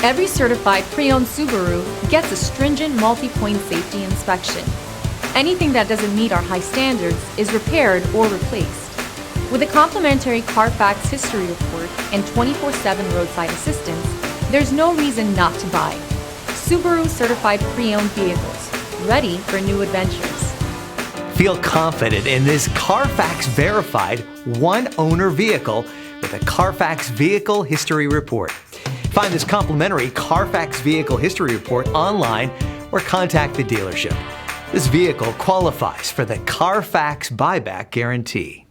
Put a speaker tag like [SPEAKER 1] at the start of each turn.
[SPEAKER 1] Every certified pre-owned Subaru gets a stringent multi-point safety inspection. Anything that doesn't meet our high standards is repaired or replaced. With a complimentary CarFax history report and 24/7 roadside assistance, there's no reason not to buy. Subaru Certified Pre-Owned Vehicles, ready for new adventures.
[SPEAKER 2] Feel confident in this CarFax verified one-owner vehicle with a CarFax Vehicle History Report. Find this complimentary CarFax Vehicle History Report online or contact the dealership. This vehicle qualifies for the CarFax buyback guarantee.